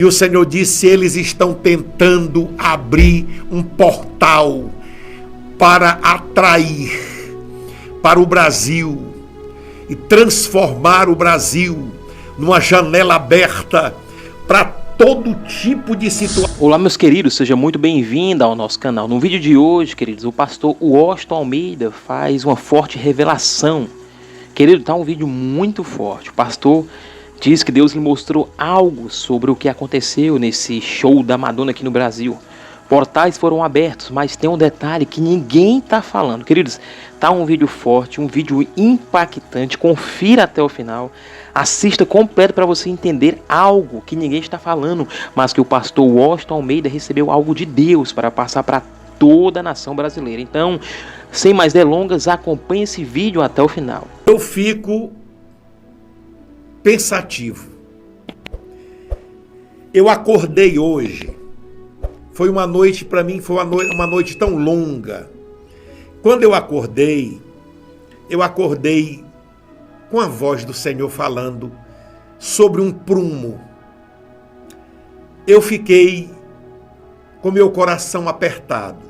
E o Senhor disse: eles estão tentando abrir um portal para atrair para o Brasil e transformar o Brasil numa janela aberta para todo tipo de situação. Olá, meus queridos, seja muito bem-vindo ao nosso canal. No vídeo de hoje, queridos, o pastor Washington Almeida faz uma forte revelação. Querido, tá um vídeo muito forte. O pastor diz que Deus lhe mostrou algo sobre o que aconteceu nesse show da Madonna aqui no Brasil. Portais foram abertos, mas tem um detalhe que ninguém está falando. Queridos, tá um vídeo forte, um vídeo impactante. Confira até o final. Assista completo para você entender algo que ninguém está falando, mas que o pastor Washington Almeida recebeu algo de Deus para passar para toda a nação brasileira. Então, sem mais delongas, acompanhe esse vídeo até o final. Eu fico pensativo. Eu acordei hoje. Foi uma noite, para mim, foi uma noite tão longa. Quando eu acordei com a voz do Senhor falando sobre um prumo. Eu fiquei com meu coração apertado,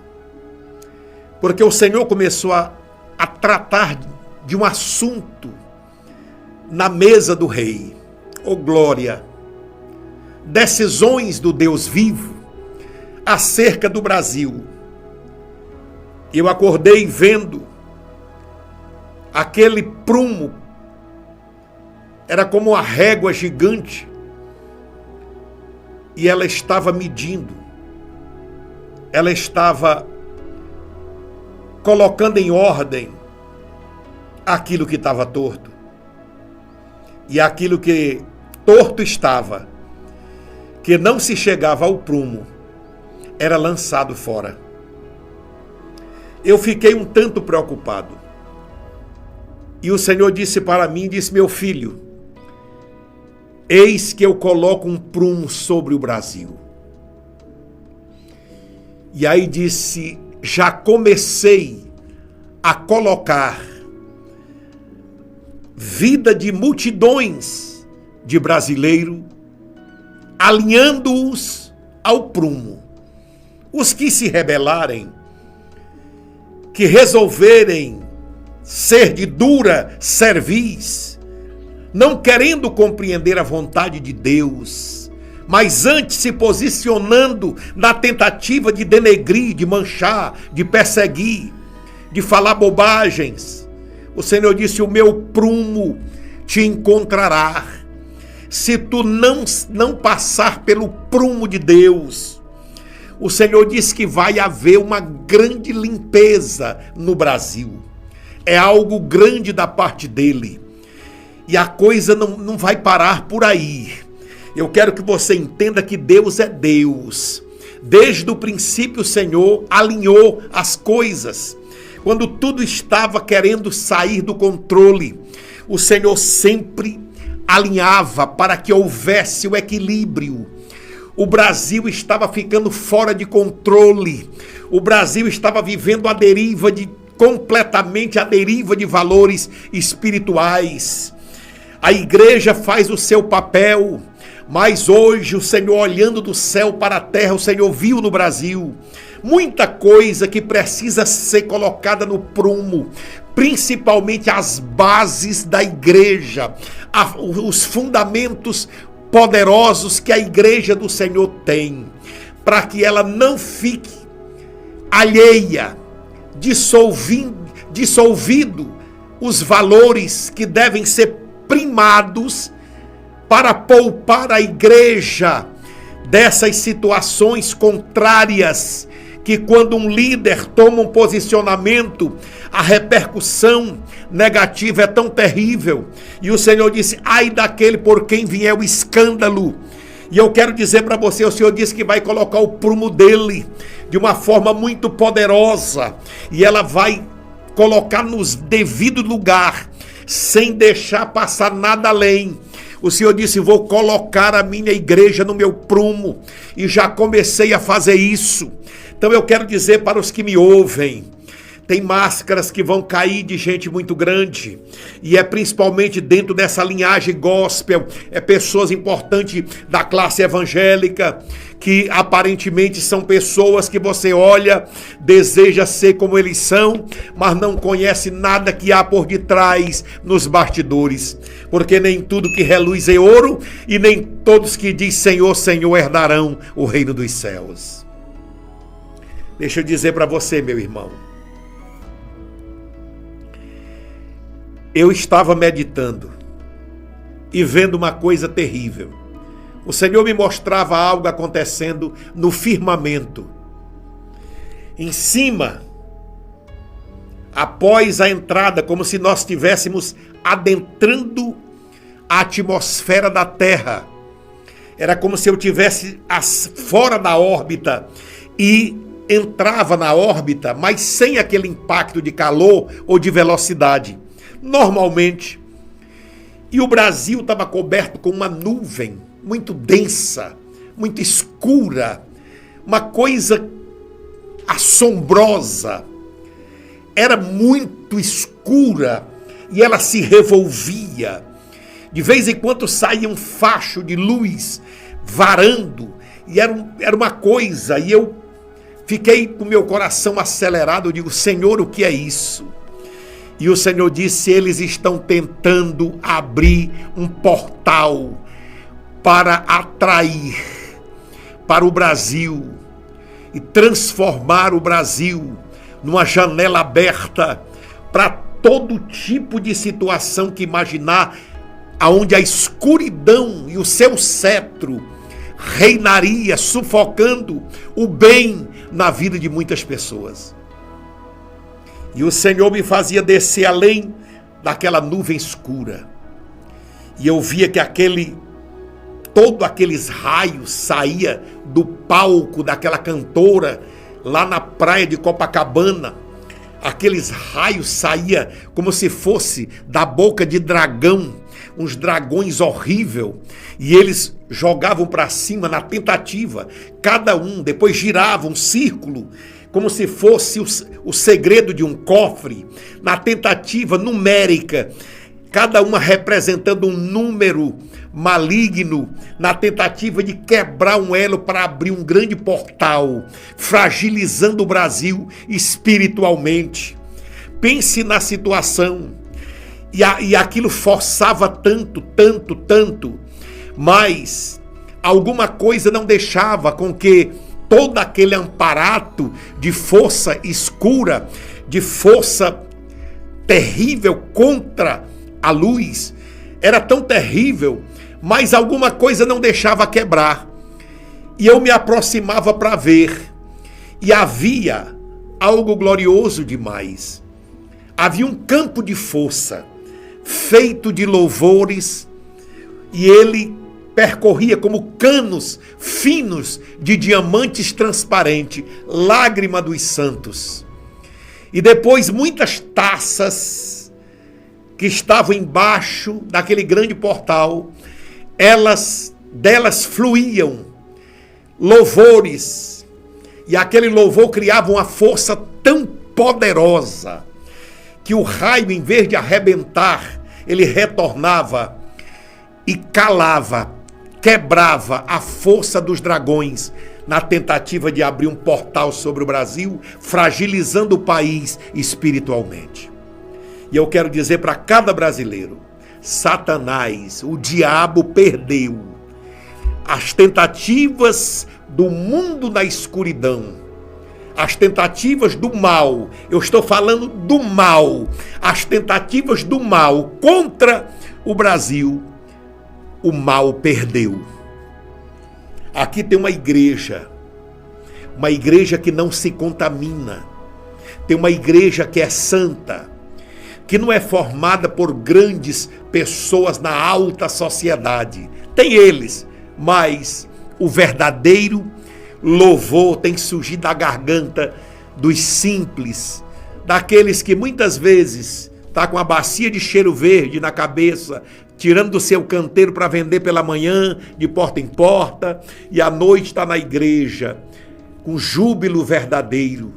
porque o Senhor começou a tratar de um assunto na mesa do rei. Oh glória! Decisões do Deus vivo acerca do Brasil. Eu acordei vendo aquele prumo, era como uma régua gigante, e ela estava medindo, ela estava colocando em ordem aquilo que estava torto, e aquilo que torto estava, que não se chegava ao prumo, era lançado fora. Eu fiquei um tanto preocupado. E o Senhor disse para mim, disse: meu filho, eis que eu coloco um prumo sobre o Brasil. E aí disse: já comecei a colocar vida de multidões de brasileiros, alinhando-os ao prumo. Os que se rebelarem, que resolverem ser de dura cerviz, não querendo compreender a vontade de Deus, mas antes se posicionando na tentativa de denegrir, de manchar, de perseguir, de falar bobagens, o Senhor disse: o meu prumo te encontrará. Se tu não passar pelo prumo de Deus, o Senhor disse que vai haver uma grande limpeza no Brasil. É algo grande da parte dele. E a coisa não vai parar por aí. Eu quero que você entenda que Deus é Deus. Desde o princípio o Senhor alinhou as coisas. Quando tudo estava querendo sair do controle, o Senhor sempre alinhava para que houvesse o equilíbrio. O Brasil estava ficando fora de controle. O Brasil estava vivendo completamente a deriva de valores espirituais. A igreja faz o seu papel, mas hoje o Senhor, olhando do céu para a terra, o Senhor viu no Brasil muita coisa que precisa ser colocada no prumo, principalmente as bases da igreja, os fundamentos poderosos que a igreja do Senhor tem, para que ela não fique alheia, dissolvido os valores que devem ser primados para poupar a igreja dessas situações contrárias, que quando um líder toma um posicionamento, a repercussão negativa é tão terrível. E o Senhor disse: ai daquele por quem vier o escândalo. E eu quero dizer para você, o Senhor disse que vai colocar o prumo dele de uma forma muito poderosa, e ela vai colocar nos devido lugar, sem deixar passar nada além. O Senhor disse: vou colocar a minha igreja no meu prumo, e já comecei a fazer isso. Então eu quero dizer para os que me ouvem, Tem máscaras que vão cair de gente muito grande, e é principalmente dentro dessa linhagem gospel, é pessoas importantes da classe evangélica, que aparentemente são pessoas que você olha, deseja ser como eles são, mas não conhece nada que há por detrás nos bastidores, porque nem tudo que reluz é ouro, e nem todos que diz Senhor, Senhor herdarão o reino dos céus. Deixa eu dizer para você, meu irmão, eu estava meditando e vendo uma coisa terrível. O Senhor me mostrava algo acontecendo no firmamento. Em cima, após a entrada, como se nós estivéssemos adentrando a atmosfera da Terra. Era como se eu estivesse fora da órbita e entrava na órbita, mas sem aquele impacto de calor ou de velocidade. Normalmente. E o Brasil estava coberto com uma nuvem muito densa, muito escura, uma coisa assombrosa. Era muito escura e ela se revolvia. De vez em quando saía um facho de luz varando, e era uma coisa, e eu fiquei com meu coração acelerado. Eu digo, Senhor, o que é isso? E o Senhor disse, eles estão tentando abrir um portal para atrair para o Brasil e transformar o Brasil numa janela aberta para todo tipo de situação que imaginar, aonde a escuridão e o seu cetro reinaria, sufocando o bem na vida de muitas pessoas. E o Senhor me fazia descer além daquela nuvem escura. E eu via que todos aqueles raios saía do palco daquela cantora lá na praia de Copacabana. Aqueles raios saía como se fosse da boca de dragão, uns dragões horríveis, e eles jogavam para cima na tentativa, cada um, depois girava um círculo, como se fosse o segredo de um cofre, na tentativa numérica, cada uma representando um número maligno, na tentativa de quebrar um elo para abrir um grande portal, fragilizando o Brasil espiritualmente. Pense na situação, e aquilo forçava tanto, mas alguma coisa não deixava com que todo aquele aparato de força escura, de força terrível contra a luz, era tão terrível, mas alguma coisa não deixava quebrar. E eu me aproximava para ver, e havia algo glorioso demais. Havia um campo de força, feito de louvores, e ele percorria como canos finos de diamantes transparentes, lágrima dos santos. E depois muitas taças que estavam embaixo daquele grande portal, delas fluíam louvores, e aquele louvor criava uma força tão poderosa que o raio, em vez de arrebentar, ele retornava e calava, quebrava a força dos dragões na tentativa de abrir um portal sobre o Brasil, fragilizando o país espiritualmente. E eu quero dizer para cada brasileiro, Satanás, o diabo perdeu. As tentativas do mundo na escuridão, as tentativas do mal, eu estou falando do mal, as tentativas do mal contra o Brasil, o mal perdeu. Aqui tem uma igreja que não se contamina, tem uma igreja que é santa, que não é formada por grandes pessoas na alta sociedade. Tem eles, mas o verdadeiro louvor tem que surgir da garganta dos simples, daqueles que muitas vezes tá com a bacia de cheiro verde na cabeça, tirando do seu canteiro para vender pela manhã, de porta em porta, e à noite está na igreja, com júbilo verdadeiro,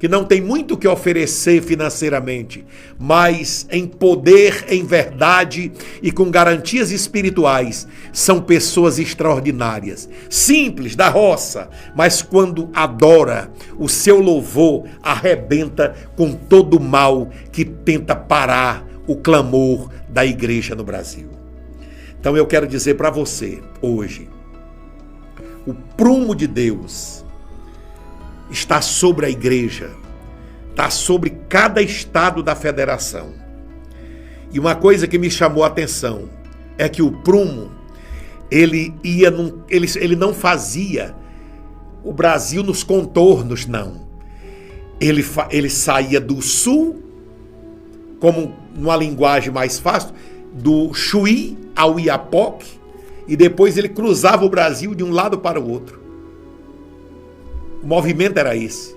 que não tem muito o que oferecer financeiramente, mas em poder, em verdade e com garantias espirituais, são pessoas extraordinárias, simples, da roça, mas quando adora, o seu louvor arrebenta com todo o mal que tenta parar o clamor da igreja no Brasil. Então eu quero dizer para você, hoje, o prumo de Deus está sobre a igreja, está sobre cada estado da federação. E uma coisa que me chamou a atenção é que o prumo, ele não fazia o Brasil nos contornos, não. Ele saía do sul, como numa linguagem mais fácil, do Chuí ao Iapoque, e depois ele cruzava o Brasil de um lado para o outro. O movimento era esse.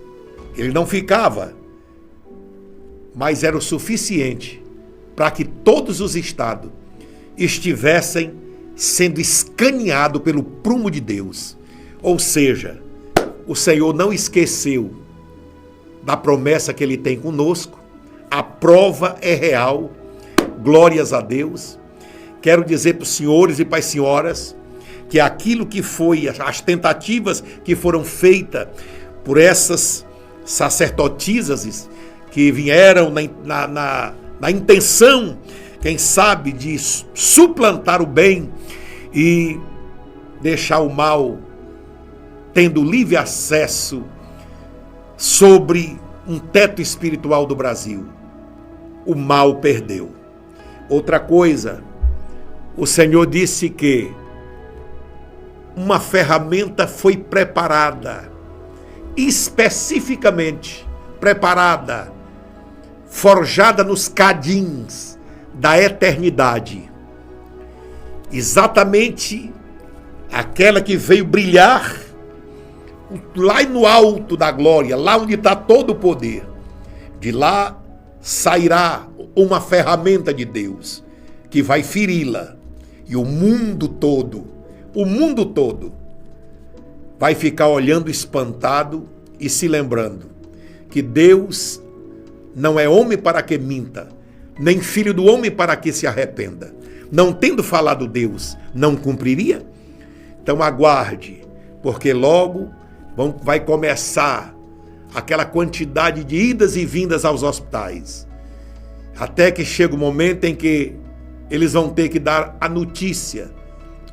Ele não ficava, mas era o suficiente para que todos os estados estivessem sendo escaneados pelo prumo de Deus. Ou seja, o Senhor não esqueceu da promessa que Ele tem conosco. A prova é real. Glórias a Deus. Quero dizer para os senhores e para as senhoras que aquilo que foi, as tentativas que foram feitas por essas sacerdotisas que vieram na intenção, quem sabe, de suplantar o bem e deixar o mal tendo livre acesso sobre um teto espiritual do Brasil. O mal perdeu. Outra coisa, o Senhor disse que uma ferramenta foi preparada, especificamente preparada, forjada nos cadins da eternidade. Exatamente aquela que veio brilhar lá no alto da glória, lá onde está todo o poder. De lá sairá uma ferramenta de Deus que vai feri-la, e o mundo todo vai ficar olhando espantado e se lembrando que Deus não é homem para que minta, nem filho do homem para que se arrependa. Não tendo falado Deus, não cumpriria? Então aguarde, porque logo vai começar aquela quantidade de idas e vindas aos hospitais, até que chega o momento em que eles vão ter que dar a notícia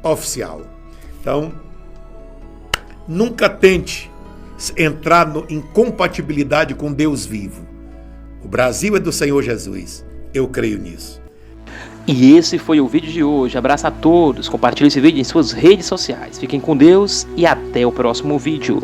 oficial. Então, nunca tente entrar em compatibilidade com Deus vivo. O Brasil é do Senhor Jesus. Eu creio nisso. E esse foi o vídeo de hoje. Abraço a todos. Compartilhe esse vídeo em suas redes sociais. Fiquem com Deus e até o próximo vídeo.